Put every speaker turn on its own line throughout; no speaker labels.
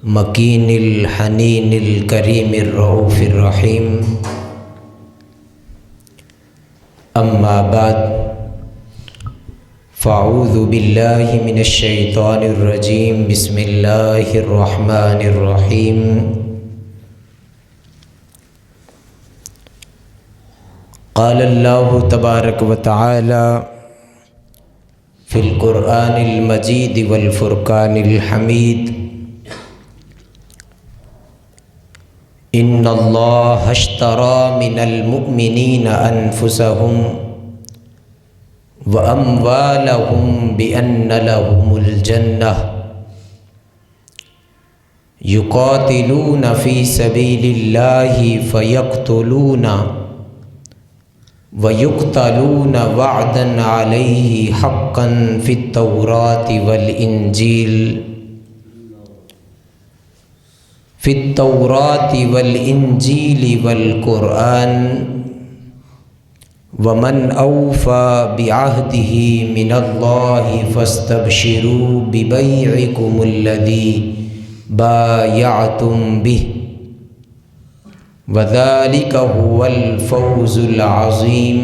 مکین الحنین الکریم الرؤوف الرحیم اما بعد فاعوذ باللہ من الشیطان الرجیم بسم اللہ الرحمن الرحیم قال اللہ تبارک و تعالی فی القرآن المجید والفرقان الحمید ان اللہ اشتری من المؤمنین انفسهم واموالهم بان لهم الجنہ یقاتلون فی سبیل اللہ فیقتلون وَيُقْتَلُونَ وَعْدًا عَلَيْهِ حَقًّا فِي التَّوْرَاةِ وَالْإِنْجِيلِ وَالْقُرْآنِ وَمَنْ أَوْفَى بِعَهْدِهِ مِنَ اللَّهِ فَاسْتَبْشِرُوا بِبَيْعِكُمُ الَّذِي بَايَعْتُمْ بِهِ وَذَلِكَ هُوَ الْفَوْزُ الْعَظِيمُ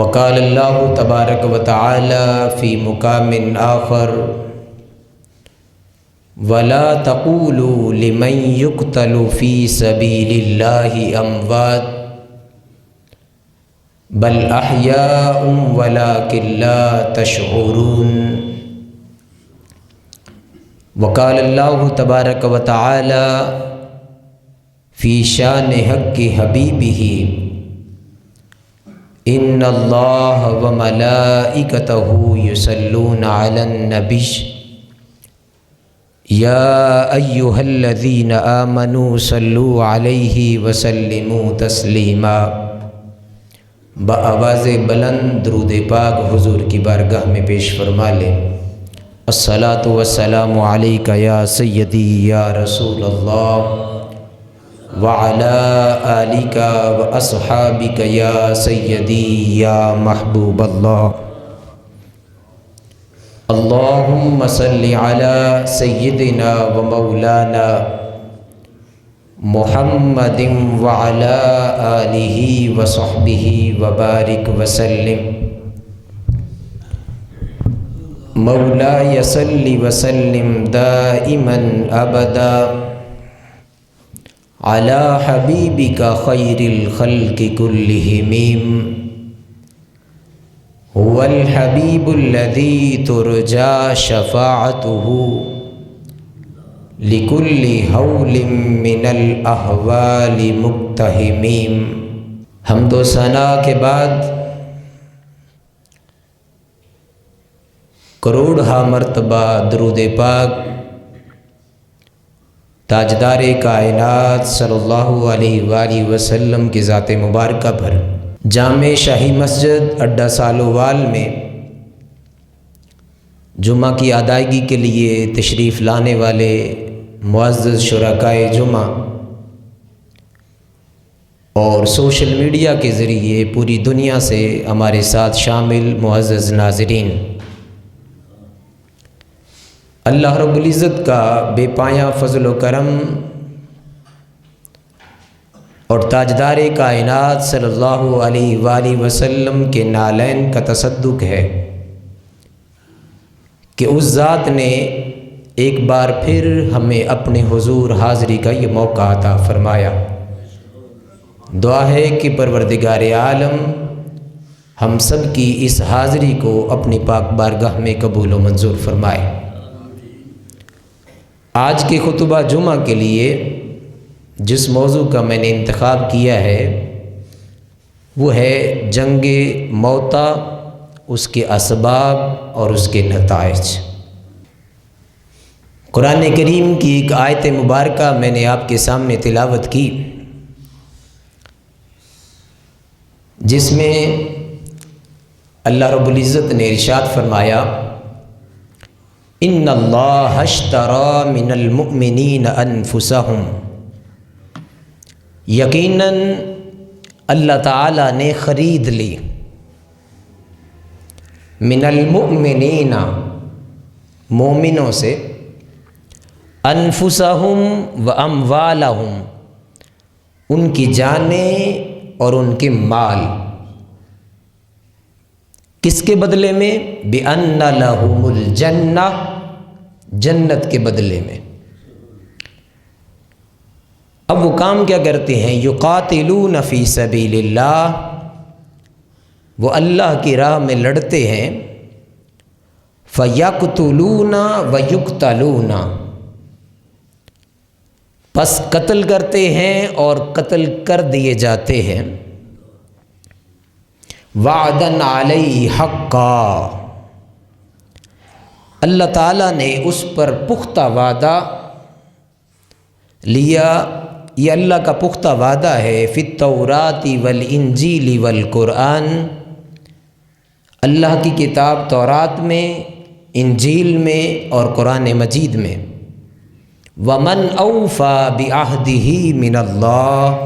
وقال اللہ تبارک و تعالی فی مقام آخر وَلَا تَقُولُوا لِمَنْ يُقْتَلُ فِي سَبِيلِ اللَّهِ أَمْوَاتٌ بَلْ أَحْيَاءٌ وَلَكِنْ لَا تَشْعُرُونَ وقال اللہ تبارک و تعالی فی شان حق حبیبہ ان اللہ وملائکتہ یصلون علی النبی یا ایہا الذین آمنوا صلوا علیہ وسلموا تسلیما۔ بآواز بلند درود پاک حضور کی بارگاہ میں پیش فرما لیں۔ الصلاۃ والسلام علیک یا سیدی یا رسول اللہ وعلی آلک واصحابک یا سیدی یا محبوب اللہ۔ اللہم صلی علی سیدنا و مولانا محمد وعلی آلہ وصحبہ وبارک وسلم۔ مولاي صل وسلم دائما ابدا على حبيبك خير الخلق كلهم هو الحبيب الذي ترجى شفاعته لكل هول من الأهوال مقتحم۔ حمد و ثنا کے بعد کروڑہا مرتبہ درود پاک تاجدار کائنات صلی اللہ علیہ وآلہ وسلم کی ذات مبارکہ پر جامع شاہی مسجد اڈہ سالووال میں جمعہ کی ادائیگی کے لیے تشریف لانے والے معزز شرکائے جمعہ اور سوشل میڈیا کے ذریعے پوری دنیا سے ہمارے ساتھ شامل معزز ناظرین، اللہ رب العزت کا بے پایاں فضل و کرم اور تاجدار کائنات صلی اللہ علیہ وآلہ وسلم کے نالین کا تصدق ہے کہ اس ذات نے ایک بار پھر ہمیں اپنے حضور حاضری کا یہ موقع عطا فرمایا۔ دعا ہے کہ پروردگار عالم ہم سب کی اس حاضری کو اپنی پاک بارگاہ میں قبول و منظور فرمائے۔ آج کے خطبہ جمعہ کے لیے جس موضوع کا میں نے انتخاب کیا ہے وہ ہے جنگ موتا، اس کے اسباب اور اس کے نتائج۔ قرآن کریم کی ایک آیت مبارکہ میں نے آپ کے سامنے تلاوت کی جس میں اللہ رب العزت نے ارشاد فرمایا ان اللہ اشتری من المؤمنین انفسهم، یقیناً اللہ تعالیٰ نے خرید لی من المؤمنین، مومنوں سے، انفسہم و اموالہم، ان کی جانیں اور ان کے مال، کس کے بدلے میں؟ بِأَنَّ لَهُمُ الْجَنَّةَ، جنت کے بدلے میں۔ اب وہ کام کیا کرتے ہیں؟ یقاتلون فی سبیل اللہ، وہ اللہ کی راہ میں لڑتے ہیں، فَيَقْتُلُونَ وَيُقْتَلُونَ، پس قتل کرتے ہیں اور قتل کر دیے جاتے ہیں، وعدن علیہ حقا، اللہ تعالیٰ نے اس پر پختہ وعدہ لیا، یہ اللہ کا پختہ وعدہ ہے، فی التوراۃ والانجیل والقرآن، اللہ کی کتاب تورات میں، انجیل میں اور قرآن مجید میں، ومن اوفی بعہدہ من اللہ،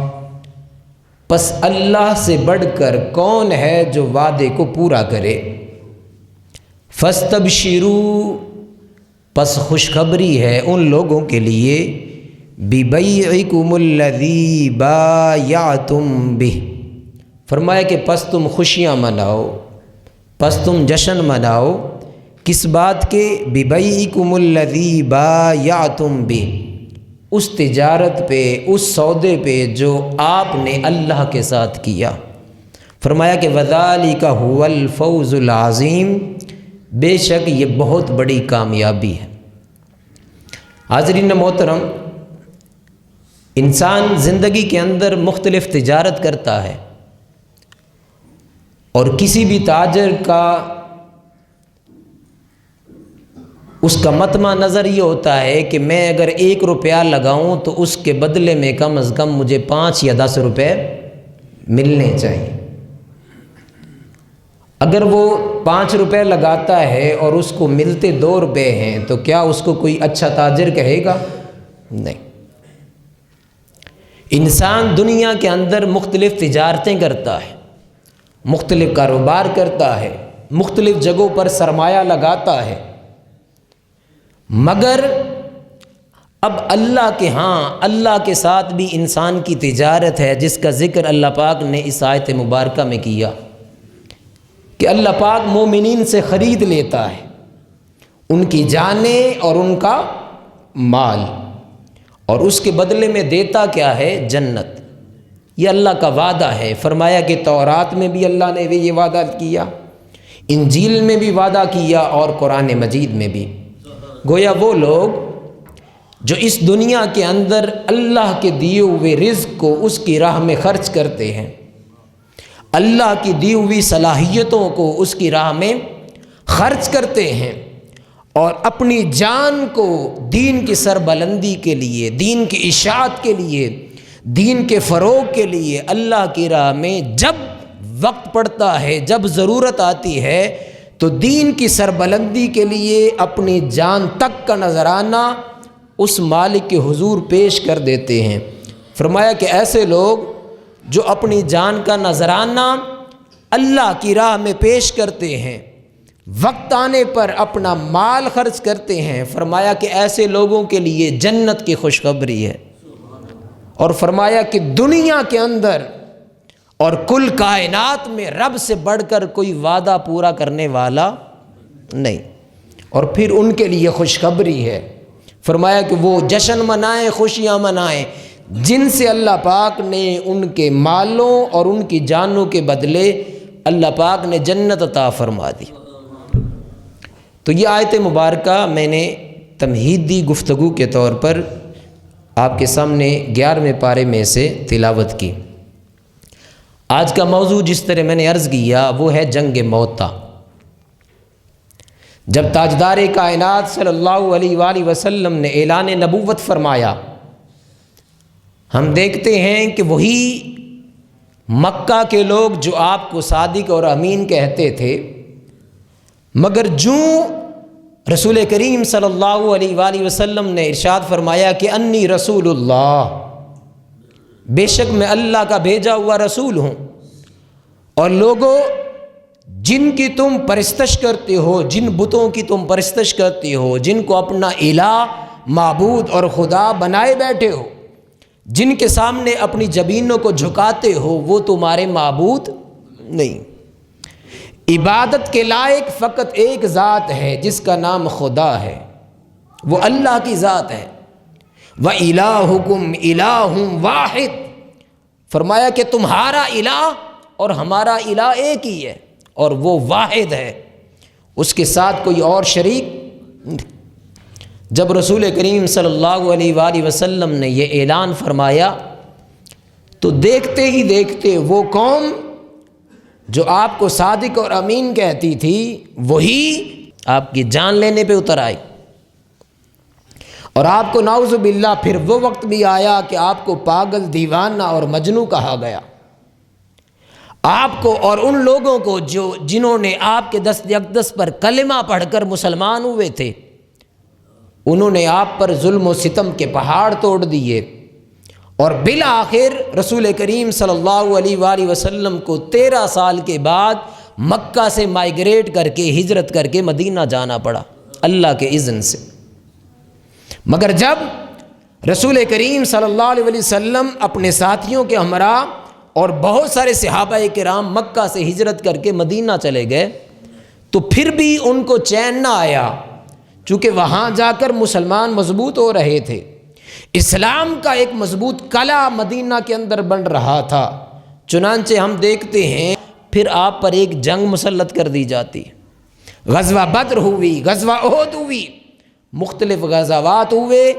پس اللہ سے بڑھ کر کون ہے جو وعدے کو پورا کرے، فاستبشروا، پس خوشخبری ہے ان لوگوں کے لیے، ببیعکم الذی بایعتم بہ، فرمایا کہ پس تم خوشیاں مناؤ، پس تم جشن مناؤ، کس بات کے؟ ببیعکم الذی بایعتم بہ، اس تجارت پہ، اس سودے پہ جو آپ نے اللہ کے ساتھ کیا۔ فرمایا کہ وذالک ھو الفوز العظیم، بے شک یہ بہت بڑی کامیابی ہے۔ حاضرین محترم، انسان زندگی کے اندر مختلف تجارت کرتا ہے، اور کسی بھی تاجر کا اس کا مطمع نظر یہ ہوتا ہے کہ میں اگر 1 روپیہ لگاؤں تو اس کے بدلے میں کم از کم مجھے 5 یا 10 روپے ملنے چاہیے۔ اگر وہ 5 روپے لگاتا ہے اور اس کو ملتے 2 روپے ہیں تو کیا اس کو کوئی اچھا تاجر کہے گا؟ نہیں۔ انسان دنیا کے اندر مختلف تجارتیں کرتا ہے، مختلف کاروبار کرتا ہے، مختلف جگہوں پر سرمایہ لگاتا ہے، مگر اب اللہ کے ہاں اللہ کے ساتھ بھی انسان کی تجارت ہے، جس کا ذکر اللہ پاک نے اس آیت مبارکہ میں کیا کہ اللہ پاک مومنین سے خرید لیتا ہے ان کی جانیں اور ان کا مال، اور اس کے بدلے میں دیتا کیا ہے؟ جنت۔ یہ اللہ کا وعدہ ہے۔ فرمایا کہ تورات میں بھی اللہ نے یہ وعدہ کیا، انجیل میں بھی وعدہ کیا اور قرآن مجید میں بھی۔ گویا وہ لوگ جو اس دنیا کے اندر اللہ کے دیے ہوئے رزق کو اس کی راہ میں خرچ کرتے ہیں، اللہ کی دی ہوئی صلاحیتوں کو اس کی راہ میں خرچ کرتے ہیں، اور اپنی جان کو دین کی سربلندی کے لیے، دین کی اشاعت کے لیے، دین کے فروغ کے لیے اللہ کی راہ میں جب وقت پڑتا ہے، جب ضرورت آتی ہے تو دین کی سربلندی کے لیے اپنی جان تک کا نذرانہ اس مالک کے حضور پیش کر دیتے ہیں۔ فرمایا کہ ایسے لوگ جو اپنی جان کا نذرانہ اللہ کی راہ میں پیش کرتے ہیں، وقت آنے پر اپنا مال خرچ کرتے ہیں، فرمایا کہ ایسے لوگوں کے لیے جنت کی خوشخبری ہے، اور فرمایا کہ دنیا کے اندر اور کل کائنات میں رب سے بڑھ کر کوئی وعدہ پورا کرنے والا نہیں، اور پھر ان کے لیے خوشخبری ہے۔ فرمایا کہ وہ جشن منائیں، خوشیاں منائیں، جن سے اللہ پاک نے ان کے مالوں اور ان کی جانوں کے بدلے اللہ پاک نے جنت عطا فرما دی۔ تو یہ آیت مبارکہ میں نے تمہیدی گفتگو کے طور پر آپ کے سامنے 11ویں پارے میں سے تلاوت کی۔ آج کا موضوع جس طرح میں نے عرض کیا وہ ہے جنگ موتا۔ جب تاجدار کائنات صلی اللہ علیہ وآلہ وسلم نے اعلان نبوت فرمایا، ہم دیکھتے ہیں کہ وہی مکہ کے لوگ جو آپ کو صادق اور امین کہتے تھے، مگر جو رسول کریم صلی اللہ علیہ وآلہ وسلم نے ارشاد فرمایا کہ انی رسول اللہ، بے شک میں اللہ کا بھیجا ہوا رسول ہوں، اور لوگوں جن کی تم پرستش کرتے ہو، جن بتوں کی تم پرستش کرتے ہو، جن کو اپنا الہ معبود اور خدا بنائے بیٹھے ہو، جن کے سامنے اپنی جبینوں کو جھکاتے ہو، وہ تمہارے معبود نہیں۔ عبادت کے لائق فقط ایک ذات ہے جس کا نام خدا ہے، وہ اللہ کی ذات ہے۔ وَإِلَٰهُكُمْ إِلَٰهٌ وَاحِدٌ، فرمایا کہ تمہارا الہ اور ہمارا الہ ایک ہی ہے، اور وہ واحد ہے، اس کے ساتھ کوئی اور شریک۔ جب رسول کریم صلی اللہ علیہ وآلہ وسلم نے یہ اعلان فرمایا تو دیکھتے ہی دیکھتے وہ قوم جو آپ کو صادق اور امین کہتی تھی وہی آپ کی جان لینے پہ اتر آئی، اور آپ کو نعوذ باللہ پھر وہ وقت بھی آیا کہ آپ کو پاگل، دیوانہ اور مجنوں کہا گیا۔ آپ کو اور ان لوگوں کو جنہوں نے آپ کے دست اقدس پر کلمہ پڑھ کر مسلمان ہوئے تھے، انہوں نے آپ پر ظلم و ستم کے پہاڑ توڑ دیے، اور بالآخر رسول کریم صلی اللہ علیہ وآلہ وسلم کو 13 سال کے بعد مکہ سے مائیگریٹ کر کے، ہجرت کر کے مدینہ جانا پڑا اللہ کے اذن سے۔ مگر جب رسول کریم صلی اللہ علیہ وسلم اپنے ساتھیوں کے ہمراہ اور بہت سارے صحابہ کرام مکہ سے ہجرت کر کے مدینہ چلے گئے تو پھر بھی ان کو چین نہ آیا، چونکہ وہاں جا کر مسلمان مضبوط ہو رہے تھے، اسلام کا ایک مضبوط قلعہ مدینہ کے اندر بن رہا تھا۔ چنانچہ ہم دیکھتے ہیں پھر آپ پر ایک جنگ مسلط کر دی جاتی، غزوہ بدر ہوئی، غزوہ احد ہوئی، مختلف غزوات ہوئے۔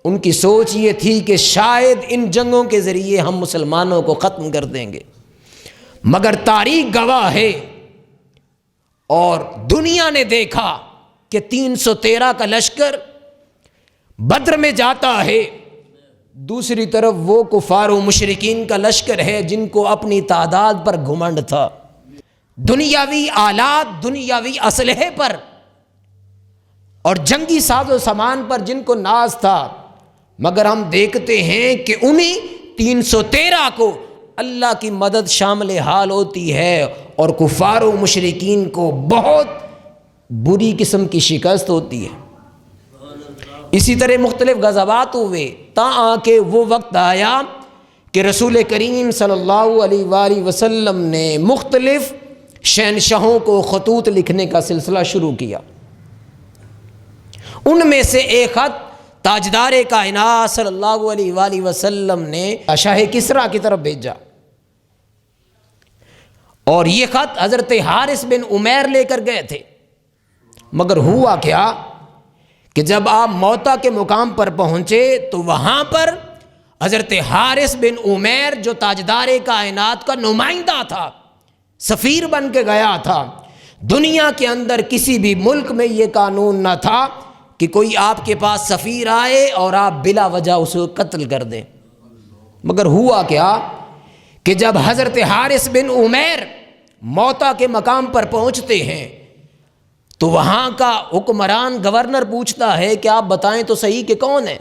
ان کی سوچ یہ تھی کہ شاید ان جنگوں کے ذریعے ہم مسلمانوں کو ختم کر دیں گے، مگر تاریخ گواہ ہے اور دنیا نے دیکھا کہ 313 کا لشکر بدر میں جاتا ہے، دوسری طرف وہ کفار و مشرکین کا لشکر ہے جن کو اپنی تعداد پر گھمنڈ تھا، دنیاوی آلات، دنیاوی اسلحے پر اور جنگی ساز و سامان پر جن کو ناز تھا۔ مگر ہم دیکھتے ہیں کہ انہیں 313 کو اللہ کی مدد شامل حال ہوتی ہے، اور کفار و مشرکین کو بہت بری قسم کی شکست ہوتی ہے۔ اسی طرح مختلف غزوات ہوئے، تاں کہ وہ وقت آیا کہ رسول کریم صلی اللہ علیہ وآلہ وسلم نے مختلف شہنشاہوں کو خطوط لکھنے کا سلسلہ شروع کیا۔ ان میں سے ایک خط تاجدار کائنات صلی اللہ علیہ وآلہ وسلم نے شاہ کسریٰ کی طرف بھیجا، اور یہ خط حضرت حارث بن عمیر لے کر گئے تھے۔ مگر ہوا کیا کہ جب آپ موتا کے مقام پر پہنچے تو وہاں پر حضرت حارث بن عمیر جو تاجدار کائنات کا نمائندہ تھا، سفیر بن کے گیا تھا، دنیا کے اندر کسی بھی ملک میں یہ قانون نہ تھا کہ کوئی آپ کے پاس سفیر آئے اور آپ بلا وجہ اسے قتل کر دیں۔ مگر ہوا کیا کہ جب حضرت حارث بن عمیر موتا کے مقام پر پہنچتے ہیں تو وہاں کا حکمران گورنر پوچھتا ہے کہ آپ بتائیں تو صحیح کہ کون ہے؟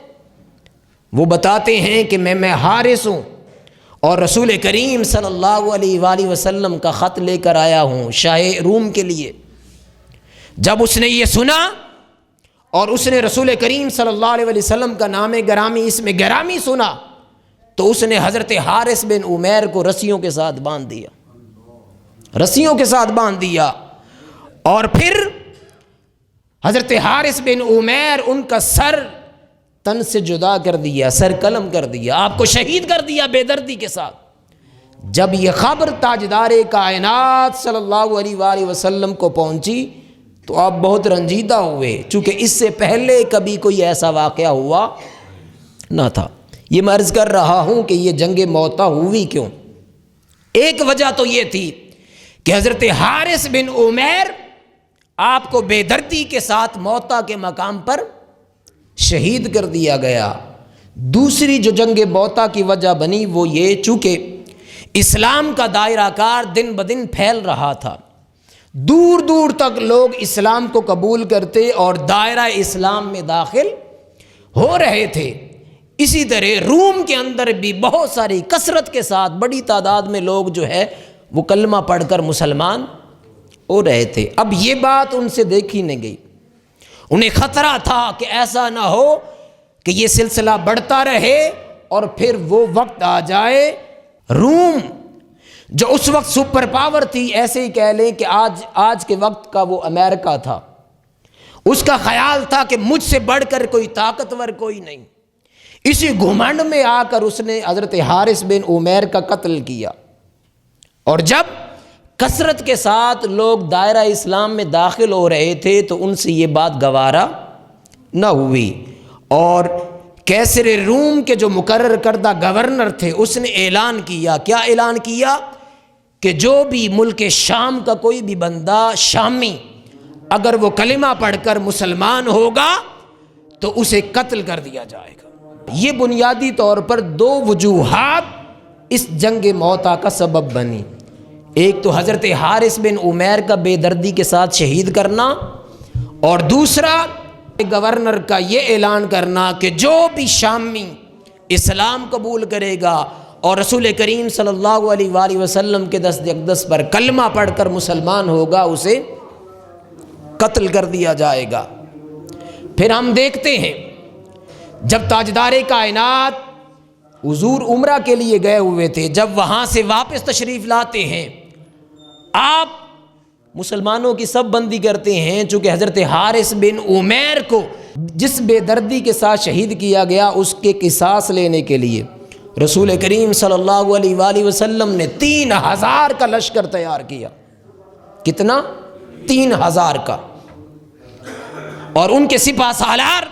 وہ بتاتے ہیں کہ میں حارث ہوں، اور رسول کریم صلی اللہ علیہ وآلہ وسلم کا خط لے کر آیا ہوں شاہ روم کے لیے۔ جب اس نے یہ سنا اور اس نے رسول کریم صلی اللہ علیہ وسلم کا نام گرامی، اسم گرامی سنا، تو اس نے حضرت حارث بن عمیر کو رسیوں کے ساتھ باندھ دیا، رسیوں کے ساتھ باندھ دیا، اور پھر حضرت حارث بن عمیر ان کا سر تن سے جدا کر دیا، سر قلم کر دیا، آپ کو شہید کر دیا بے دردی کے ساتھ۔ جب یہ خبر تاجدار کائنات صلی اللہ علیہ وآلہ وسلم کو پہنچی تو آپ بہت رنجیدہ ہوئے، چونکہ اس سے پہلے کبھی کوئی ایسا واقعہ ہوا نہ تھا۔ یہ میں عرض کر رہا ہوں کہ یہ جنگ موتا ہوئی کیوں؟ ایک وجہ تو یہ تھی کہ حضرت حارث بن عمیر آپ کو بے دردی کے ساتھ موتا کے مقام پر شہید کر دیا گیا۔ دوسری جو جنگ موتا کی وجہ بنی وہ یہ، چونکہ اسلام کا دائرہ کار دن بدن پھیل رہا تھا، دور دور تک لوگ اسلام کو قبول کرتے اور دائرہ اسلام میں داخل ہو رہے تھے۔ اسی طرح روم کے اندر بھی بہت ساری کثرت کے ساتھ بڑی تعداد میں لوگ جو ہے وہ کلمہ پڑھ کر مسلمان ہو رہے تھے۔ اب یہ بات ان سے دیکھی نہیں گئی، انہیں خطرہ تھا کہ ایسا نہ ہو کہ یہ سلسلہ بڑھتا رہے اور پھر وہ وقت آ جائے روم جو اس وقت سپر پاور تھی، ایسے ہی کہہ لیں کہ آج کے وقت کا وہ امریکہ تھا، اس کا خیال تھا کہ مجھ سے بڑھ کر کوئی طاقتور کوئی نہیں، اسی گھمنڈ میں آ کر اس نے حضرت حارث بن عمیر کا قتل کیا۔ اور جب کثرت کے ساتھ لوگ دائرہ اسلام میں داخل ہو رہے تھے تو ان سے یہ بات گوارا نہ ہوئی، اور کیسر روم کے جو مقرر کردہ گورنر تھے اس نے اعلان کیا، کیا اعلان کیا کہ جو بھی ملک شام کا کوئی بھی بندہ شامی اگر وہ کلمہ پڑھ کر مسلمان ہوگا تو اسے قتل کر دیا جائے گا۔ یہ بنیادی طور پر دو وجوہات اس جنگ موتا کا سبب بنی، ایک تو حضرت حارث بن عمیر کا بے دردی کے ساتھ شہید کرنا، اور دوسرا گورنر کا یہ اعلان کرنا کہ جو بھی شامی اسلام قبول کرے گا اور رسول کریم صلی اللہ علیہ وآلہ وسلم کے دست اقدس پر کلمہ پڑھ کر مسلمان ہوگا اسے قتل کر دیا جائے گا۔ پھر ہم دیکھتے ہیں جب تاجدار کائنات حضور عمرہ کے لیے گئے ہوئے تھے، جب وہاں سے واپس تشریف لاتے ہیں، آپ مسلمانوں کی سب بندی کرتے ہیں، چونکہ حضرت حارث بن عمیر کو جس بے دردی کے ساتھ شہید کیا گیا اس کے قصاص لینے کے لیے رسول کریم صلی اللہ علیہ وآلہ وسلم نے 3000 کا لشکر تیار کیا۔ کتنا؟ 3000 کا۔ اور ان کے سپہ سالار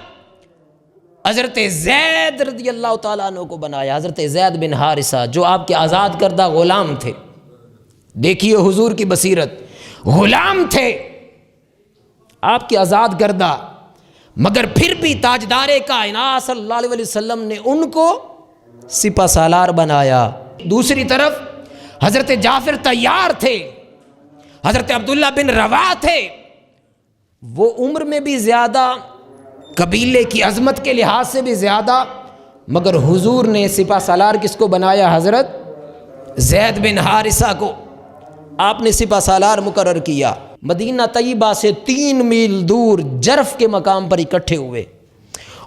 حضرت زید رضی اللہ تعالیٰ عنہ کو بنایا، حضرت زید بن حارثہ جو آپ کے آزاد کردہ غلام تھے۔ دیکھیے حضور کی بصیرت، غلام تھے آپ کے آزاد کردہ، مگر پھر بھی تاجدار کائنات صلی اللہ علیہ وسلم نے ان کو سپہ سالار بنایا۔ دوسری طرف حضرت جعفر طیار تھے، حضرت عبداللہ بن رواحہ تھے، وہ عمر میں بھی زیادہ، قبیلے کی عظمت کے لحاظ سے بھی زیادہ، مگر حضور نے سپہ سالار کس کو بنایا؟ حضرت زید بن حارثہ کو آپ نے سپہ سالار مقرر کیا۔ مدینہ طیبہ سے 3 میل دور جرف کے مقام پر اکٹھے ہوئے،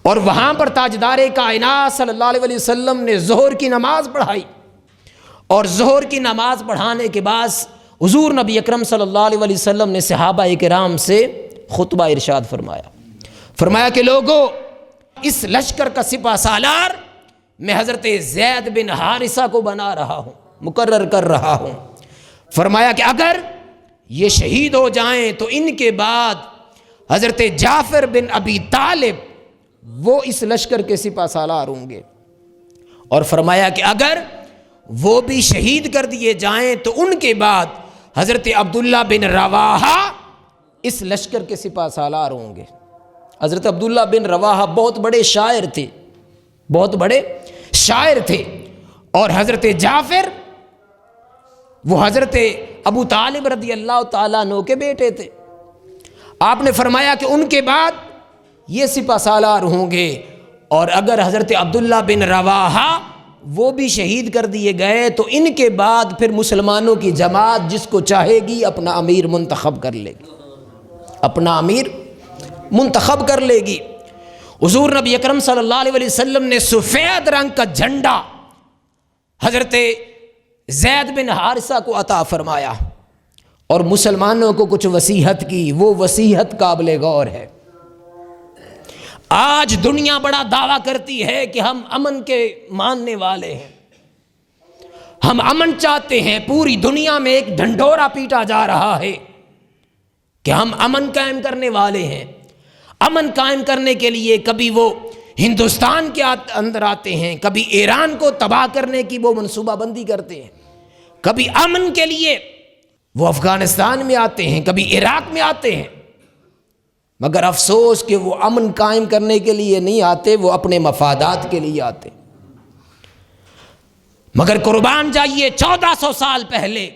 اور وہاں پر تاجدار کائنات صلی اللہ علیہ وسلم نے ظہر کی نماز پڑھائی، اور ظہر کی نماز پڑھانے کے بعد حضور نبی اکرم صلی اللہ علیہ وسلم نے صحابہ کرام سے خطبہ ارشاد فرمایا کہ لوگو، اس لشکر کا سپہ سالار میں حضرت زید بن حارثہ کو بنا رہا ہوں، مقرر کر رہا ہوں۔ فرمایا کہ اگر یہ شہید ہو جائیں تو ان کے بعد حضرت جعفر بن ابی طالب وہ اس لشکر کے سپہ سالار ہوں گے، اور فرمایا کہ اگر وہ بھی شہید کر دیے جائیں تو ان کے بعد حضرت عبداللہ بن رواحہ اس لشکر کے سپہ سالار ہوں گے۔ حضرت عبداللہ بن رواحہ بہت بڑے شاعر تھے، بہت بڑے شاعر تھے، اور حضرت جعفر وہ حضرت ابو طالب رضی اللہ تعالیٰ عنہ کے بیٹے تھے۔ آپ نے فرمایا کہ ان کے بعد یہ سپہ سالار ہوں گے، اور اگر حضرت عبداللہ بن رواحہ وہ بھی شہید کر دیے گئے تو ان کے بعد پھر مسلمانوں کی جماعت جس کو چاہے گی اپنا امیر منتخب کر لے گی، اپنا امیر منتخب کر لے گی۔ حضور نبی اکرم صلی اللہ علیہ وسلم نے سفید رنگ کا جھنڈا حضرت زید بن حارثہ کو عطا فرمایا، اور مسلمانوں کو کچھ وصیحت کی، وہ وصیحت قابل غور ہے۔ آج دنیا بڑا دعویٰ کرتی ہے کہ ہم امن کے ماننے والے ہیں، ہم امن چاہتے ہیں، پوری دنیا میں ایک ڈھنڈورا پیٹا جا رہا ہے کہ ہم امن قائم کرنے والے ہیں۔ امن قائم کرنے کے لیے کبھی وہ ہندوستان کے اندر آتے ہیں، کبھی ایران کو تباہ کرنے کی وہ منصوبہ بندی کرتے ہیں، کبھی امن کے لیے وہ افغانستان میں آتے ہیں، کبھی عراق میں آتے ہیں، مگر افسوس کہ وہ امن قائم کرنے کے لیے نہیں آتے، وہ اپنے مفادات کے لیے آتے۔ مگر قربان جائیے 1400 سال پہلے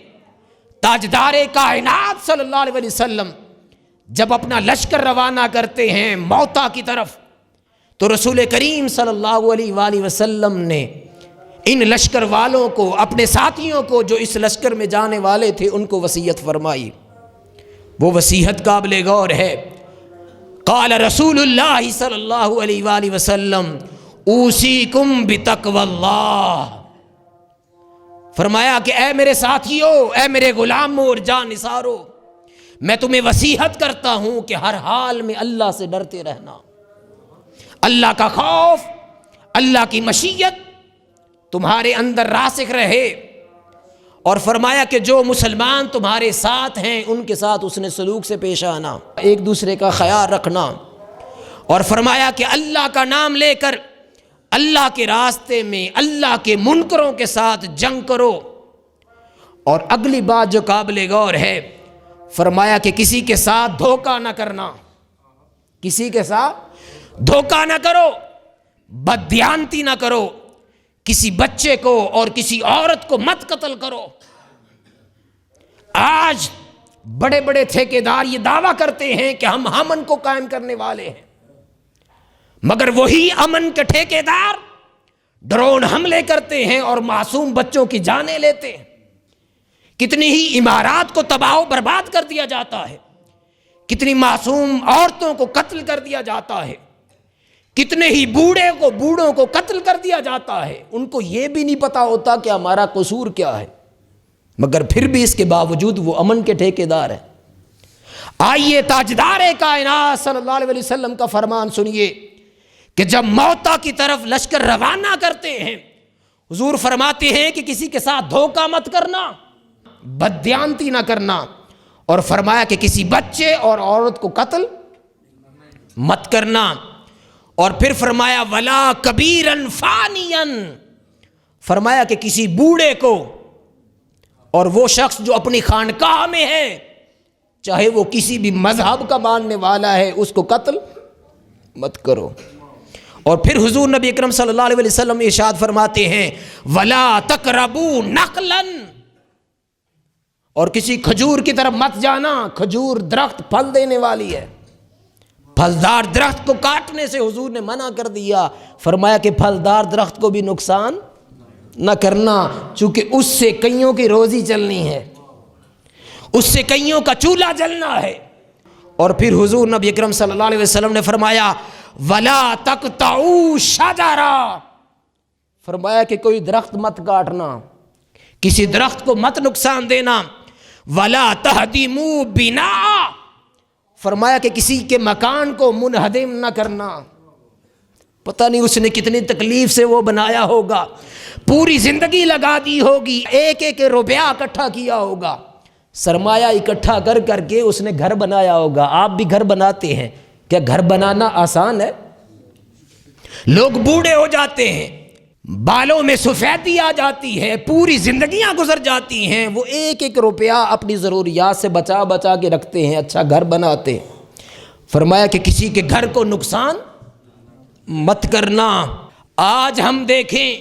تاجدار کائنات صلی اللہ علیہ وسلم جب اپنا لشکر روانہ کرتے ہیں موتا کی طرف، تو رسول کریم صلی اللہ علیہ وآلہ وسلم نے ان لشکر والوں کو، اپنے ساتھیوں کو جو اس لشکر میں جانے والے تھے، ان کو وصیت فرمائی۔ وہ وصیت قابل غور ہے۔ قال رسول اللہ صلی اللہ علیہ وآلہ وسلم اوصیکم بتقوی اللہ، فرمایا کہ اے میرے ساتھیو، اے میرے غلامو اور جان نثارو، میں تمہیں وصیحت کرتا ہوں کہ ہر حال میں اللہ سے ڈرتے رہنا، اللہ کا خوف، اللہ کی مشیت تمہارے اندر راسخ رہے، اور فرمایا کہ جو مسلمان تمہارے ساتھ ہیں ان کے ساتھ حسن سلوک سے پیش آنا، ایک دوسرے کا خیال رکھنا، اور فرمایا کہ اللہ کا نام لے کر اللہ کے راستے میں اللہ کے منکروں کے ساتھ جنگ کرو۔ اور اگلی بات جو قابل غور ہے، فرمایا کہ کسی کے ساتھ دھوکہ نہ کرنا، کسی کے ساتھ دھوکہ نہ کرو، بددیانتی نہ کرو، کسی بچے کو اور کسی عورت کو مت قتل کرو۔ آج بڑے بڑے ٹھیکیدار یہ دعویٰ کرتے ہیں کہ ہم امن کو قائم کرنے والے ہیں، مگر وہی امن کے ٹھیکیدار ڈرون حملے کرتے ہیں اور معصوم بچوں کی جانیں لیتے ہیں۔ کتنی ہی عمارات کو تباہ و برباد کر دیا جاتا ہے، کتنی معصوم عورتوں کو قتل کر دیا جاتا ہے، کتنے ہی بوڑھوں کو قتل کر دیا جاتا ہے۔ ان کو یہ بھی نہیں پتا ہوتا کہ ہمارا قصور کیا ہے، مگر پھر بھی اس کے باوجود وہ امن کے ٹھیکیدار ہیں۔ آئیے تاجدار کائنات صلی اللہ علیہ وسلم کا فرمان سنیے کہ جب موتا کی طرف لشکر روانہ کرتے ہیں، حضور فرماتے ہیں کہ کسی کے ساتھ دھوکہ مت کرنا، بددیانتی نہ کرنا، اور فرمایا کہ کسی بچے اور عورت کو قتل مت کرنا، اور پھر فرمایا ولا کبیرن فانین، فرمایا کہ کسی بوڑھے کو اور وہ شخص جو اپنی خانقاہ میں ہے، چاہے وہ کسی بھی مذہب کا ماننے والا ہے، اس کو قتل مت کرو۔ اور پھر حضور نبی اکرم صلی اللہ علیہ وسلم ارشاد فرماتے ہیں ولا تقربوا نخلا، اور کسی کھجور کی طرف مت جانا، کھجور درخت پھل دینے والی ہے، پھلدار درخت کو کاٹنے سے حضور نے منع کر دیا، فرمایا کہ پھلدار درخت کو بھی نقصان نہ کرنا، چونکہ اس سے کئیوں کی روزی چلنی ہے، اس سے کئیوں کا چولہا جلنا ہے۔ اور پھر حضور نبی اکرم صلی اللہ علیہ وسلم نے فرمایا ولا تقطعوا شجرا، فرمایا کہ کوئی درخت مت کاٹنا، کسی درخت کو مت نقصان دینا، ولا تہدموا بناء، فرمایا کہ کسی کے مکان کو منہدم نہ کرنا۔ پتہ نہیں اس نے کتنی تکلیف سے وہ بنایا ہوگا، پوری زندگی لگا دی ہوگی، ایک ایک روپیہ اکٹھا کیا ہوگا، سرمایہ اکٹھا کر کر کے اس نے گھر بنایا ہوگا۔ آپ بھی گھر بناتے ہیں، کیا گھر بنانا آسان ہے؟ لوگ بوڑھے ہو جاتے ہیں، بالوں میں سفیدی آ جاتی ہے، پوری زندگیاں گزر جاتی ہیں، وہ ایک ایک روپیہ اپنی ضروریات سے بچا بچا کے رکھتے ہیں، اچھا گھر بناتے ہیں۔ فرمایا کہ کسی کے گھر کو نقصان مت کرنا۔ آج ہم دیکھیں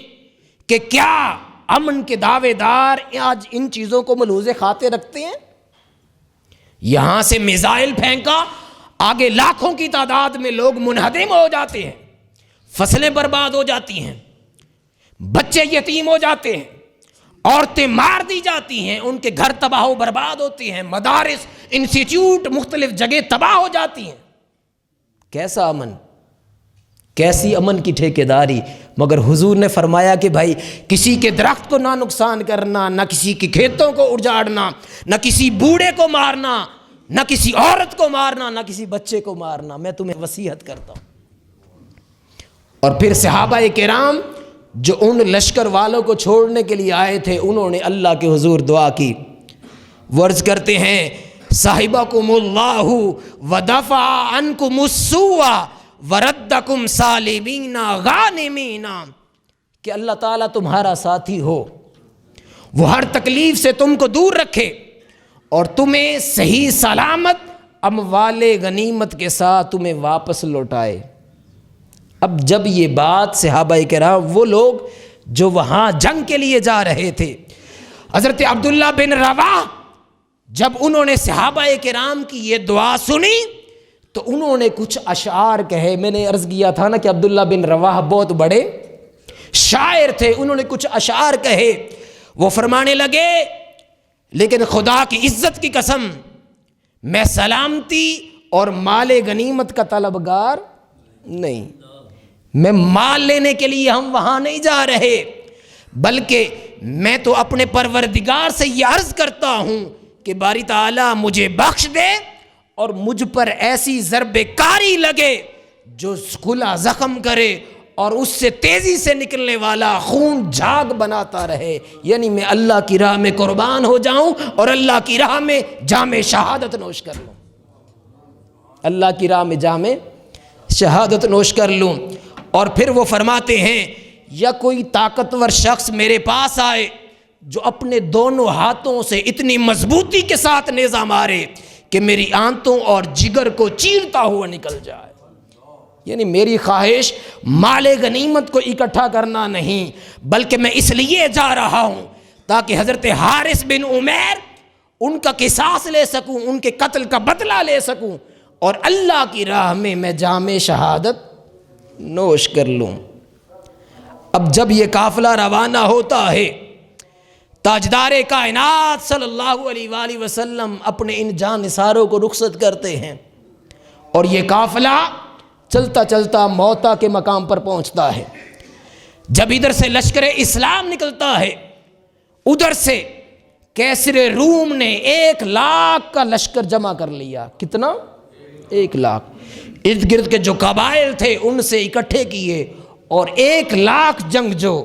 کہ کیا امن کے دعوے دار آج ان چیزوں کو ملحوظ خاطر رکھتے ہیں؟ یہاں سے میزائل پھینکا، آگے لاکھوں کی تعداد میں لوگ منہدم ہو جاتے ہیں، فصلیں برباد ہو جاتی ہیں، بچے یتیم ہو جاتے ہیں، عورتیں مار دی جاتی ہیں، ان کے گھر تباہ و برباد ہوتے ہیں، مدارس، انسٹیٹیوٹ، مختلف جگہ تباہ ہو جاتی ہیں۔ کیسا امن، کیسی امن کی ٹھیکیداری؟ مگر حضور نے فرمایا کہ بھائی کسی کے درخت کو نہ نقصان کرنا، نہ کسی کے کھیتوں کو اجاڑنا، نہ کسی بوڑھے کو مارنا، نہ کسی عورت کو مارنا، نہ کسی بچے کو مارنا، میں تمہیں وصیت کرتا ہوں۔ اور پھر صحابہ کرام جو ان لشکر والوں کو چھوڑنے کے لیے آئے تھے، انہوں نے اللہ کے حضور دعا کی، ورز کرتے ہیں صاحبکم اللہ ودفع عنکم السوء وردکم سالمین غانمین، کہ اللہ تعالیٰ تمہارا ساتھی ہو، وہ ہر تکلیف سے تم کو دور رکھے اور تمہیں صحیح سلامت اموال غنیمت کے ساتھ تمہیں واپس لوٹائے۔ اب جب یہ بات صحابہ کرام، وہ لوگ جو وہاں جنگ کے لیے جا رہے تھے، حضرت عبداللہ بن رواحہ، جب انہوں نے صحابہ کرام کی یہ دعا سنی تو انہوں نے کچھ اشعار کہے۔ میں نے عرض کیا تھا نا کہ عبداللہ بن رواحہ بہت بڑے شاعر تھے، انہوں نے کچھ اشعار کہے۔ وہ فرمانے لگے لیکن خدا کی عزت کی قسم، میں سلامتی
اور مال غنیمت کا طلبگار نہیں. میں مال لینے کے لیے ہم وہاں نہیں جا رہے، بلکہ میں تو اپنے پروردگار سے یہ عرض کرتا ہوں کہ باری تعالیٰ مجھے بخش دے اور مجھ پر ایسی ضرب کاری لگے جو کھلا زخم کرے اور اس سے تیزی سے نکلنے والا خون جھاگ بناتا رہے. یعنی میں اللہ کی راہ میں قربان ہو جاؤں اور اللہ کی راہ میں جام شہادت نوش کر لوں، اللہ کی راہ میں جام شہادت نوش کر لوں. اور پھر وہ فرماتے ہیں یا کوئی طاقتور شخص میرے پاس آئے جو اپنے دونوں ہاتھوں سے اتنی مضبوطی کے ساتھ نیزہ مارے کہ میری آنتوں اور جگر کو چیرتا ہوا نکل جائے. یعنی میری خواہش مال غنیمت کو اکٹھا کرنا نہیں، بلکہ میں اس لیے جا رہا ہوں تاکہ حضرت حارث بن عمیر ان کا قصاص لے سکوں، ان کے قتل کا بدلہ لے سکوں اور اللہ کی راہ میں جام شہادت نوش کر لوں. اب جب یہ قافلہ روانہ ہوتا ہے، تاجدار کائنات صلی اللہ علیہ وآلہ وسلم اپنے ان جان نثاروں کو رخصت کرتے ہیں اور یہ قافلہ چلتا چلتا موتا کے مقام پر پہنچتا ہے. جب ادھر سے لشکر اسلام نکلتا ہے، ادھر سے کیسر روم نے 1,00,000 کا لشکر جمع کر لیا. کتنا؟ 1,00,000. ارد گرد کے جو قبائل تھے ان سے اکٹھے کیے اور 1,00,000 جنگجو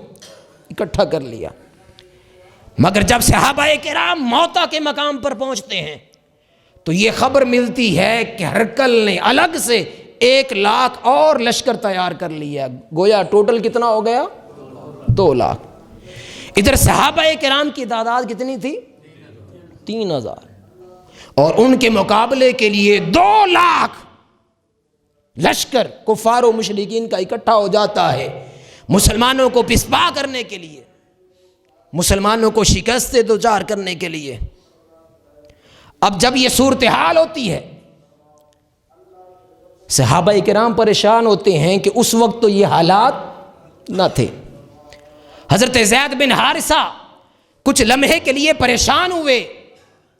اکٹھا کر لیا. مگر جب صحابہ کرام موتا کے مقام پر پہنچتے ہیں تو یہ خبر ملتی ہے کہ ہرقل نے الگ سے 1,00,000 اور لشکر تیار کر لیا. گویا ٹوٹل کتنا ہو گیا؟ 2,00,000. ادھر صحابہ کرام کی تعداد کتنی تھی؟ 3,000. اور ان کے مقابلے کے لیے 2,00,000 لشکر کفار و مشرکین کا اکٹھا ہو جاتا ہے مسلمانوں کو پسپا کرنے کے لیے، مسلمانوں کو شکست دوچار کرنے کے لیے. اب جب یہ صورتحال ہوتی ہے، صحابہ کرام پریشان ہوتے ہیں کہ اس وقت تو یہ حالات نہ تھے. حضرت زید بن حارثہ کچھ لمحے کے لیے پریشان ہوئے.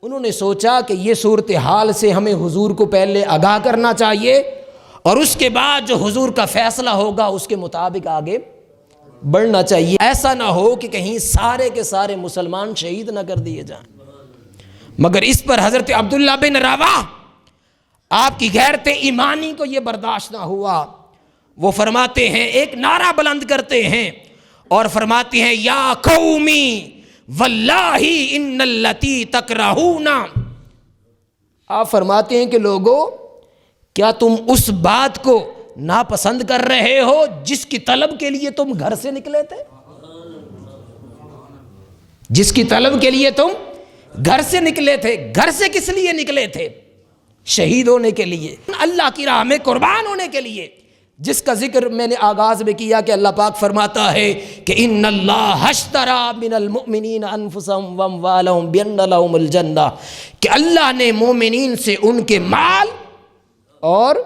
انہوں نے سوچا کہ یہ صورتحال سے ہمیں حضور کو پہلے آگاہ کرنا چاہیے اور اس کے بعد جو حضور کا فیصلہ ہوگا اس کے مطابق آگے بڑھنا چاہیے. ایسا نہ ہو کہ کہیں سارے کے سارے مسلمان شہید نہ کر دیے جائیں. مگر اس پر حضرت عبداللہ بن رواحہ آپ کی غیرت ایمانی کو یہ برداشت نہ ہوا. وہ فرماتے ہیں، ایک نعرہ بلند کرتے ہیں اور فرماتے ہیں یا قومی واللہ ان اللتی تکرہون. آپ فرماتے ہیں کہ لوگو، کیا تم اس بات کو ناپسند کر رہے ہو جس کی طلب کے لیے تم گھر سے نکلے تھے؟ جس کی طلب کے لیے تم گھر سے نکلے تھے. گھر سے کس لیے نکلے تھے؟ شہید ہونے کے لیے، اللہ کی راہ میں قربان ہونے کے لیے، جس کا ذکر میں نے آغاز میں کیا کہ اللہ پاک فرماتا ہے کہ ان اللہ اشتری من المؤمنین انفسهم واموالهم بان لهم الجنہ، کہ اللہ نے مومنین سے ان کے مال اور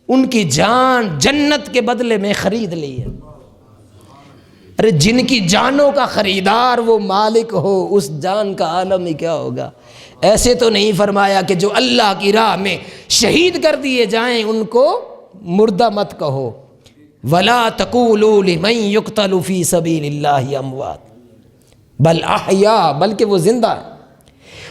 ان کی جان جنت کے بدلے میں خرید لی ہے. ارے جن کی جانوں کا خریدار وہ مالک ہو، اس جان کا عالم ہی کیا ہوگا. ایسے تو نہیں فرمایا کہ جو اللہ کی راہ میں شہید کر دیے جائیں ان کو مردہ مت کہو. ولا تقولوا لمن يقتل في سبيل الله اموات بل احیاء، بلکہ وہ زندہ ہے.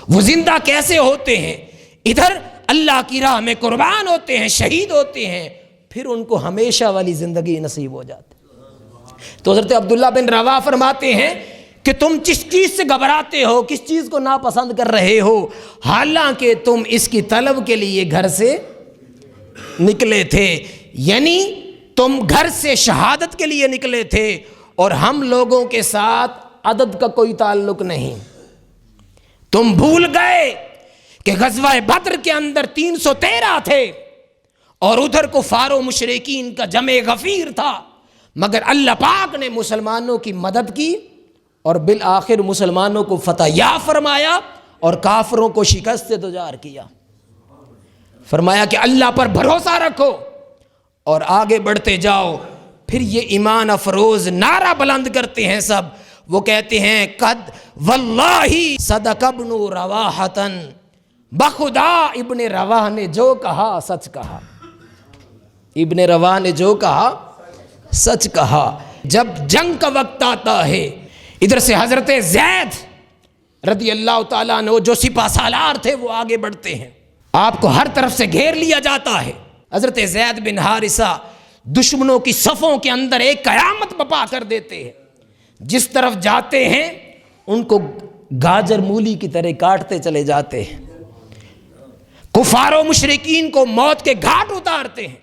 وہ زندہ کیسے ہوتے ہیں؟ ادھر اللہ کی راہ میں قربان ہوتے ہیں، شہید ہوتے ہیں، پھر ان کو ہمیشہ والی زندگی نصیب ہو جاتی. تو حضرت عبداللہ بن رواحہ فرماتے ہیں کہ تم جس چیز سے گھبراتے ہو، کس چیز کو ناپسند کر رہے ہو، حالانکہ تم اس کی طلب کے لیے گھر سے نکلے تھے. یعنی تم گھر سے شہادت کے لیے نکلے تھے اور ہم لوگوں کے ساتھ عدد کا کوئی تعلق نہیں. تم بھول گئے کہ غزوہ بدر کے اندر 313 تھے اور ادھر کفار و مشرکین کا جمع غفیر تھا، مگر اللہ پاک نے مسلمانوں کی مدد کی اور بالآخر مسلمانوں کو فتح یاب فرمایا اور کافروں کو شکست دوچار کیا. فرمایا کہ اللہ پر بھروسہ رکھو اور آگے بڑھتے جاؤ. پھر یہ ایمان افروز نعرہ بلند کرتے ہیں سب. وہ کہتے ہیں قد واللہ صدق ابن رواحۃ بخدا ابن رواح نے جو کہا سچ کہا، ابن رواح نے جو کہا سچ کہا۔ جب جنگ کا وقت آتا ہے، ادھر سے حضرت زید رضی اللہ تعالیٰ عنہ جو سپہ سالار تھے وہ آگے بڑھتے ہیں، آپ کو ہر طرف سے گھیر لیا جاتا ہے۔ حضرت زید بن حارثہ دشمنوں کی صفوں کے اندر ایک قیامت بپا کر دیتے ہیں، جس طرف جاتے ہیں ان کو گاجر مولی کی طرح کاٹتے چلے جاتے ہیں، کفار و مشرکین کو موت کے گھاٹ اتارتے ہیں،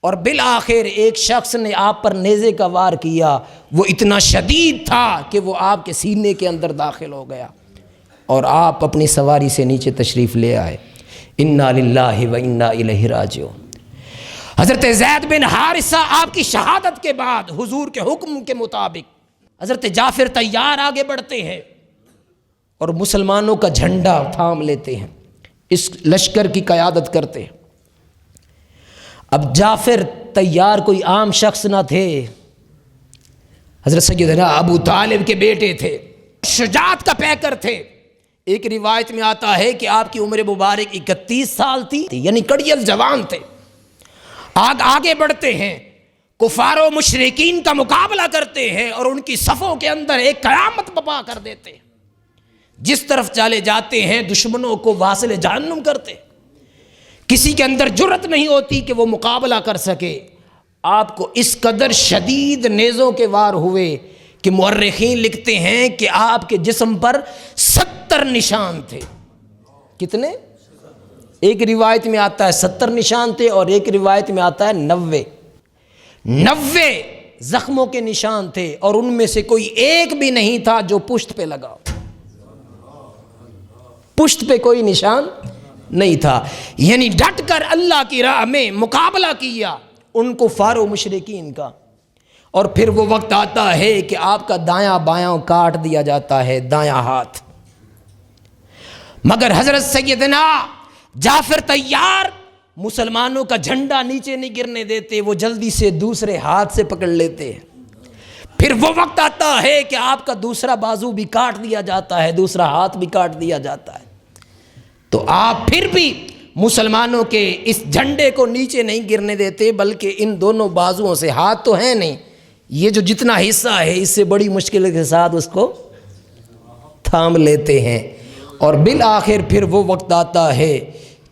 اور بالآخر ایک شخص نے آپ پر نیزے کا وار کیا، وہ اتنا شدید تھا کہ وہ آپ کے سینے کے اندر داخل ہو گیا اور آپ اپنی سواری سے نیچے تشریف لے آئے۔ انا للہ و انا الیہ راجعون۔ حضرت زید بن حارثہ آپ کی شہادت کے بعد حضور کے حکم کے مطابق حضرت جعفر طیار آگے بڑھتے ہیں اور مسلمانوں کا جھنڈا تھام لیتے ہیں، اس لشکر کی قیادت کرتے ہیں۔ اب جعفر طیار کوئی عام شخص نہ تھے، حضرت سیدنا ابو طالب کے بیٹے تھے، شجاعت کا پیکر تھے۔ ایک روایت میں آتا ہے کہ آپ کی عمر مبارک 31 سال تھی، یعنی کڑیل جوان تھے۔ آگے بڑھتے ہیں، کفار و مشرکین کا مقابلہ کرتے ہیں اور ان کی صفوں کے اندر ایک قیامت بپا کر دیتے ہیں۔ جس طرف چلے جاتے ہیں دشمنوں کو واصل جہنم کرتے، کسی کے اندر جرت نہیں ہوتی کہ وہ مقابلہ کر سکے۔ آپ کو اس قدر شدید نیزوں کے وار ہوئے کہ مورخین لکھتے ہیں کہ آپ کے جسم پر 70 نشان تھے۔ کتنے؟ ایک روایت میں آتا ہے 70 نشان تھے اور ایک روایت میں آتا ہے 90 زخموں کے نشان تھے، اور ان میں سے کوئی ایک بھی نہیں تھا جو پشت پہ لگا، پشت پہ کوئی نشان نہیں تھا، یعنی ڈٹ کر اللہ کی راہ میں مقابلہ کیا ان کو کفار و مشرکین کا۔ اور پھر وہ وقت آتا ہے کہ آپ کا دایاں بایاں کاٹ دیا جاتا ہے، دایاں ہاتھ۔ مگر حضرت سیدنا جعفر طیار مسلمانوں کا جھنڈا نیچے نہیں گرنے دیتے، وہ جلدی سے دوسرے ہاتھ سے پکڑ لیتے ہیں۔ پھر وہ وقت آتا ہے کہ آپ کا دوسرا بازو بھی کاٹ دیا جاتا ہے، دوسرا ہاتھ بھی کاٹ دیا جاتا ہے، تو آپ پھر بھی مسلمانوں کے اس جھنڈے کو نیچے نہیں گرنے دیتے، بلکہ ان دونوں بازوؤں سے، ہاتھ تو ہیں نہیں، یہ جو جتنا حصہ ہے اس سے بڑی مشکل کے ساتھ اس کو تھام لیتے ہیں۔ اور بالآخر پھر وہ وقت آتا ہے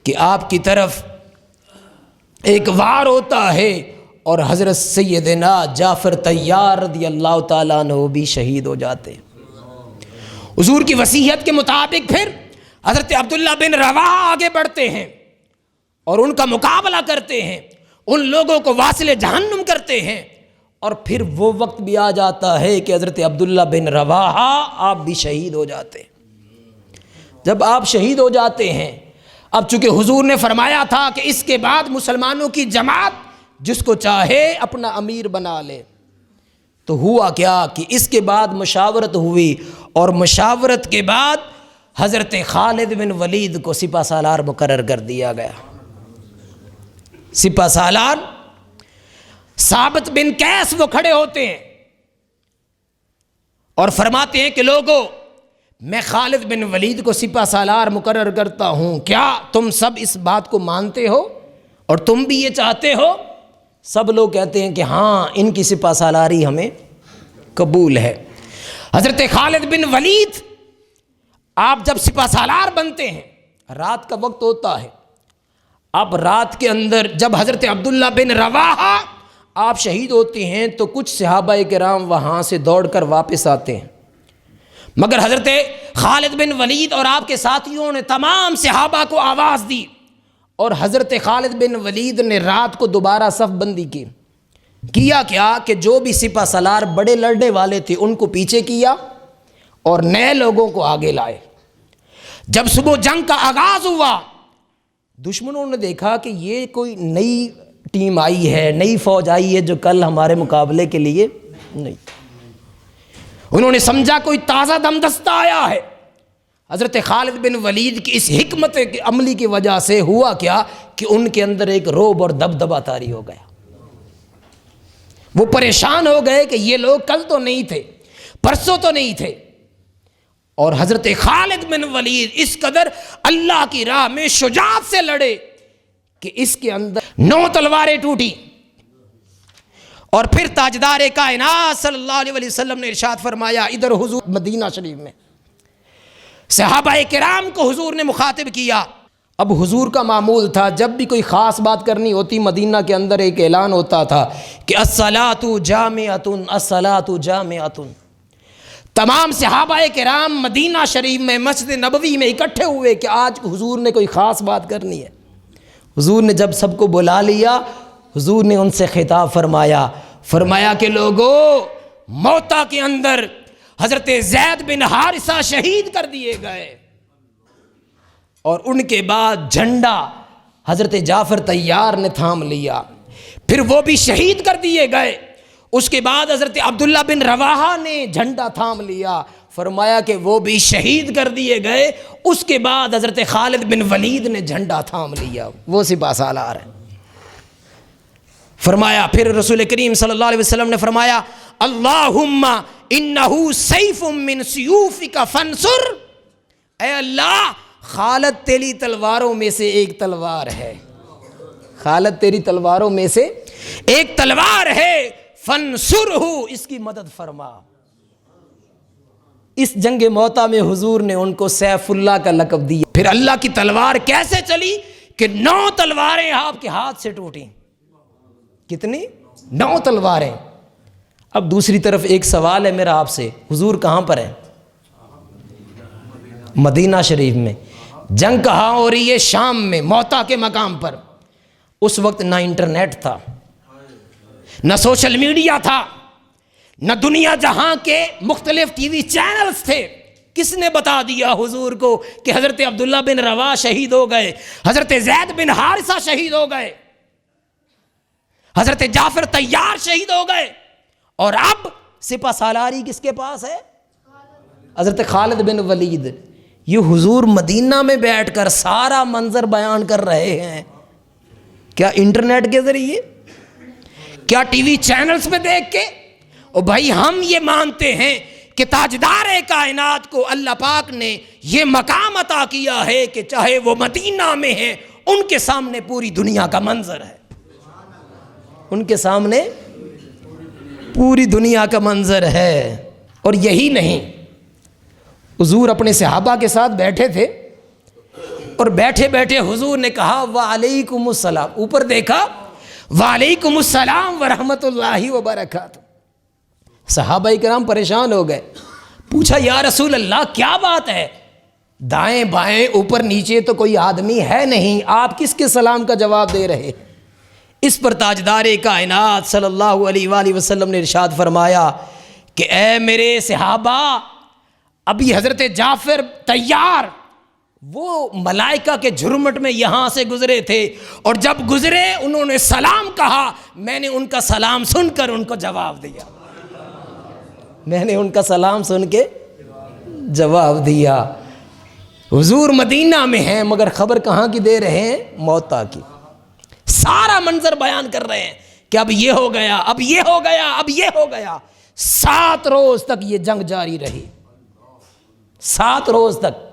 کہ آپ کی طرف ایک وار ہوتا ہے اور حضرت سیدنا جعفر طیار رضی اللہ تعالیٰ عنہ بھی شہید ہو جاتے۔ حضور کی وصیت کے مطابق پھر حضرت عبداللہ بن رواحہ آگے بڑھتے ہیں اور ان کا مقابلہ کرتے ہیں، ان لوگوں کو واصل جہنم کرتے ہیں، اور پھر وہ وقت بھی آ جاتا ہے کہ حضرت عبداللہ بن رواحہ آپ بھی شہید ہو جاتے ہیں۔ جب آپ شہید ہو جاتے ہیں، اب چونکہ حضور نے فرمایا تھا کہ اس کے بعد مسلمانوں کی جماعت جس کو چاہے اپنا امیر بنا لے، تو ہوا کیا کہ اس کے بعد مشاورت ہوئی، اور مشاورت کے بعد حضرت خالد بن ولید کو سپہ سالار مقرر کر دیا گیا۔ سپہ سالار ثابت بن قیس وہ کھڑے ہوتے ہیں اور فرماتے ہیں کہ لوگوں، میں خالد بن ولید کو سپہ سالار مقرر کرتا ہوں، کیا تم سب اس بات کو مانتے ہو اور تم بھی یہ چاہتے ہو؟ سب لوگ کہتے ہیں کہ ہاں، ان کی سپہ سالاری ہمیں قبول ہے۔ حضرت خالد بن ولید آپ جب سپہ سالار بنتے ہیں، رات کا وقت ہوتا ہے، اب رات کے اندر جب حضرت عبداللہ بن رواحہ آپ شہید ہوتے ہیں تو کچھ صحابہ کرام وہاں سے دوڑ کر واپس آتے ہیں، مگر حضرت خالد بن ولید اور آپ کے ساتھیوں نے تمام صحابہ کو آواز دی، اور حضرت خالد بن ولید نے رات کو دوبارہ صف بندی کی۔ کیا کہ جو بھی سپہ سالار بڑے لڑنے والے تھے ان کو پیچھے کیا اور نئے لوگوں کو آگے لائے۔ جب صبح جنگ کا آغاز ہوا، دشمنوں نے دیکھا کہ یہ کوئی نئی ٹیم آئی ہے، نئی فوج آئی ہے جو کل ہمارے مقابلے کے لیے نہیں، انہوں نے سمجھا کوئی تازہ دم دستہ آیا ہے۔ حضرت خالد بن ولید کی اس حکمت عملی کی وجہ سے ہوا کیا کہ ان کے اندر ایک رعب اور دبدبہ طاری ہو گیا۔ وہ پریشان ہو گئے کہ یہ لوگ کل تو نہیں تھے، پرسوں تو نہیں تھے، اور حضرت خالد بن ولید اس قدر اللہ کی راہ میں شجاعت سے لڑے کہ اس کے اندر 9 تلواریں ٹوٹی. اور پھر تاجدار کائنات صلی اللہ علیہ وسلم نے ارشاد فرمایا، ادھر حضور مدینہ شریف میں صحابہ کرام کو حضور نے مخاطب کیا. اب حضور کا معمول تھا جب بھی کوئی خاص بات کرنی ہوتی مدینہ کے اندر ایک اعلان ہوتا تھا کہ الصلاۃ جامعۃ، الصلاۃ جامعۃ. تمام صحابہ کرام مدینہ شریف میں مسجد نبوی میں اکٹھے ہوئے کہ آج حضور نے کوئی خاص بات کرنی ہے. حضور نے جب سب کو بلا لیا، حضور نے ان سے خطاب فرمایا کہ لوگو، موتا کے اندر حضرت زید بن حارثہ شہید کر دیے گئے، اور ان کے بعد جھنڈا حضرت جعفر طیار نے تھام لیا، پھر وہ بھی شہید کر دیے گئے. اس کے بعد حضرت عبداللہ بن رواحہ نے جھنڈا تھام لیا، فرمایا کہ وہ بھی شہید کر دیے گئے. اس کے بعد حضرت خالد بن ولید نے جھنڈا تھام لیا، وہ سپہ سالار ہیں. فرمایا پھر رسول کریم صلی اللہ علیہ وسلم نے فرمایا، اللہم انہو سیف من سیوفک فانصر. اے اللہ، خالد تیری تلواروں میں سے ایک تلوار ہے، خالد تیری تلواروں میں سے ایک تلوار ہے، فانصرہ، اس کی مدد فرما. اس جنگ موتا میں حضور نے ان کو سیف اللہ کا لقب دیا. پھر اللہ کی تلوار کیسے چلی کہ 9 تلواریں آپ کے ہاتھ سے ٹوٹیں. کتنی؟ 9 تلواریں. اب دوسری طرف ایک سوال ہے میرا آپ سے، حضور کہاں پر ہیں؟ مدینہ شریف میں. جنگ کہاں ہو رہی ہے؟ شام میں، موتا کے مقام پر. اس وقت نہ انٹرنیٹ تھا، نہ سوشل میڈیا تھا، نہ دنیا جہاں کے مختلف ٹی وی چینلز تھے. کس نے بتا دیا حضور کو کہ حضرت عبداللہ بن رواحہ شہید ہو گئے، حضرت زید بن حارثہ شہید ہو گئے، حضرت جعفر طیار شہید ہو گئے، اور اب سپہ سالاری کس کے پاس ہے؟ حضرت خالد بن ولید. یہ حضور مدینہ میں بیٹھ کر سارا منظر بیان کر رہے ہیں. کیا انٹرنیٹ کے ذریعے؟ کیا ٹی وی چینلز پہ دیکھ کے؟ اور بھائی ہم یہ مانتے ہیں کہ تاجدار کائنات کو اللہ پاک نے یہ مقام عطا کیا ہے کہ چاہے وہ مدینہ میں ہے، ان کے سامنے پوری دنیا کا منظر ہے، ان کے سامنے پوری دنیا کا منظر ہے. اور یہی نہیں، حضور اپنے صحابہ کے ساتھ بیٹھے تھے، اور بیٹھے بیٹھے حضور نے کہا وعلیکم السلام. اوپر دیکھا وعلیکم السلام ورحمۃ اللہ وبرکاتہ. صحابہ کرام پریشان ہو گئے، پوچھا یا رسول اللہ کیا بات ہے؟ دائیں بائیں اوپر نیچے تو کوئی آدمی ہے نہیں، آپ کس کے سلام کا جواب دے رہے؟ اس پر تاجدار کائنات صلی اللہ علیہ وآلہ وسلم نے ارشاد فرمایا کہ اے میرے صحابہ، ابھی حضرت جعفر طیار وہ ملائکہ کے جھرمٹ میں یہاں سے گزرے تھے، اور جب گزرے انہوں نے سلام کہا، میں نے ان کا سلام سن کر ان کو جواب دیا، میں نے ان کا سلام سن کے جواب دیا. حضور مدینہ میں ہیں مگر خبر کہاں کی دے رہے ہیں؟ موتا کی. سارا منظر بیان کر رہے ہیں کہ اب یہ ہو گیا، اب یہ ہو گیا، اب یہ ہو گیا. 7 روز تک یہ جنگ جاری رہی، 7 روز تک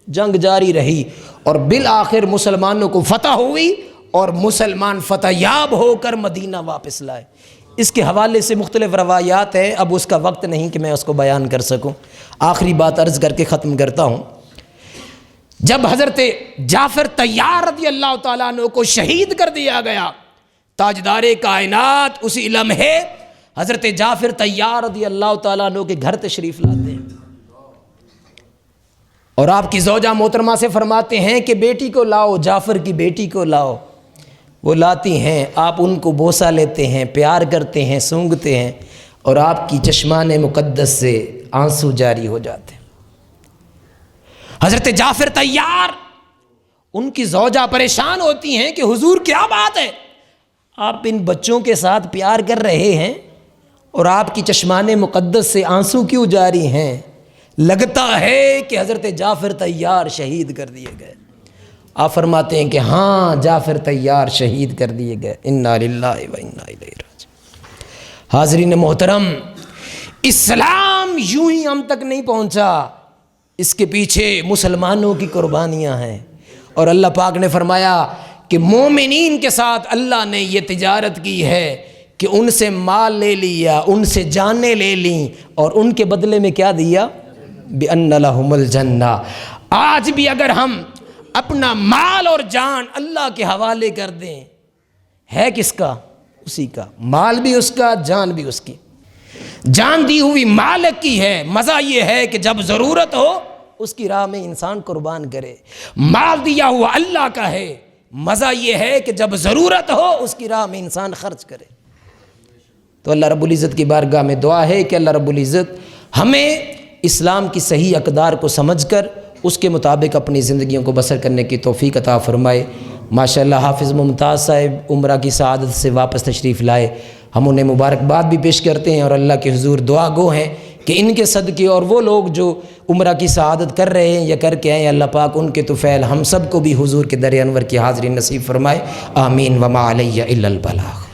جنگ جاری رہی، اور بالآخر مسلمانوں کو فتح ہوئی اور مسلمان فتح یاب ہو کر مدینہ واپس لائے. اس کے حوالے سے مختلف روایات ہیں، اب اس کا وقت نہیں کہ میں اس کو بیان کر سکوں. آخری بات عرض کر کے ختم کرتا ہوں. جب حضرت جعفر طیار رضی اللہ تعالیٰ عنہ کو شہید کر دیا گیا، تاجدار کائنات اسی لمحے حضرت جعفر طیار رضی اللہ تعالیٰ عنہ کے گھر تشریف لاتے ہیں، اور آپ کی زوجہ محترمہ سے فرماتے ہیں کہ بیٹی کو لاؤ، جعفر کی بیٹی کو لاؤ. وہ لاتی ہیں، آپ ان کو بوسہ لیتے ہیں، پیار کرتے ہیں، سونگھتے ہیں، اور آپ کی چشمان مقدس سے آنسو جاری ہو جاتے ہیں. حضرت جعفر طیار، ان کی زوجہ پریشان ہوتی ہیں کہ حضور کیا بات ہے، آپ ان بچوں کے ساتھ پیار کر رہے ہیں اور آپ کی چشمان مقدس سے آنسو کیوں جاری ہیں؟ لگتا ہے کہ حضرت جعفر طیار شہید کر دیے گئے. آپ فرماتے ہیں کہ ہاں جعفر طیار شہید کر دیے گئے. انا للہ و انا الیہ راجعون. حاضرین محترم، اسلام یوں ہی ہم تک نہیں پہنچا، اس کے پیچھے مسلمانوں کی قربانیاں ہیں، اور اللہ پاک نے فرمایا کہ مومنین کے ساتھ اللہ نے یہ تجارت کی ہے کہ ان سے مال لے لیا، ان سے جانیں لے لیں، اور ان کے بدلے میں کیا دیا؟ بِأَنَّ لَهُمُ الْجَنَّةَ۔ آج بھی اگر ہم اپنا مال اور جان اللہ کے حوالے کر دیں، ہے کس کا؟ اسی کا، مال بھی اس کا، جان بھی اس کی۔ جان دی ہوئی مالک کی ہے، مزہ یہ ہے کہ جب ضرورت ہو اس کی راہ میں انسان قربان کرے۔ مال دیا ہوا اللہ کا ہے، مزہ یہ ہے کہ جب ضرورت ہو اس کی راہ میں انسان خرچ کرے۔ تو اللہ رب العزت کی بارگاہ میں دعا ہے کہ اللہ رب العزت ہمیں اسلام کی صحیح اقدار کو سمجھ کر اس کے مطابق اپنی زندگیوں کو بسر کرنے کی توفیق عطا فرمائے۔ ماشاءاللہ حافظ ممتاز صاحب عمرہ کی سعادت سے واپس تشریف لائے، ہم انہیں مبارکباد بھی پیش کرتے ہیں اور اللہ کے حضور دعا گو ہیں کہ ان کے صدقے اور وہ لوگ جو عمرہ کی سعادت کر رہے ہیں یا کر کے آئے، اللہ پاک ان کے طفیل ہم سب کو بھی حضور کے در انور کی حاضری نصیب فرمائے۔ آمین۔ وما علیہ الا البلاغ۔